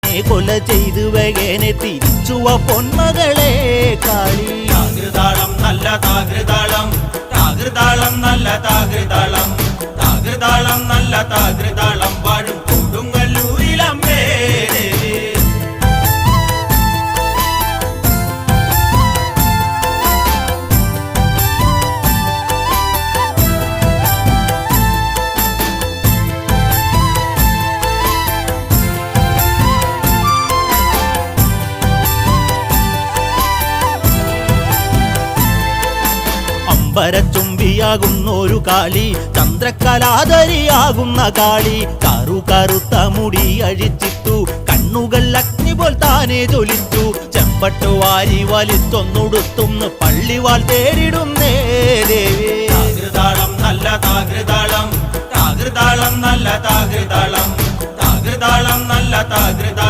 തന്നെ കൊല ചെയ്തു വേഗനെ തിരിച്ചുവ പൊന്മകളെ കാളി. താകൃതാളം നല്ല താകൃതാളം, താകൃതാളം നല്ല താകൃതാളം, താകൃതാളം നല്ല താകൃതാളം വാഴും കൊടുങ്ങല്ലൂരിലമ്മേ ദേവി. അമ്പരച്ചുംബിയാകുന്നൊരു കാളി, ചന്ദ്രകലാധരിയാകുന്ന കാളി. കറുത്ത മുടി അഴിച്ചിട്ടു, കണ്ണുകൾ അഗ്നി പോൽ താനെ ജ്വലിച്ചു. ചെമ്പട്ടു വാരി വലിച്ചൊന്നുടുത്തുന്ന് പള്ളിവാൾ തേടിടുന്നേ ദേവി. താകൃതാളം നല്ല താകൃതാളം, താകൃതാളം നല്ല താകൃതാളം, താകൃതാളം നല്ല താകൃതാളം.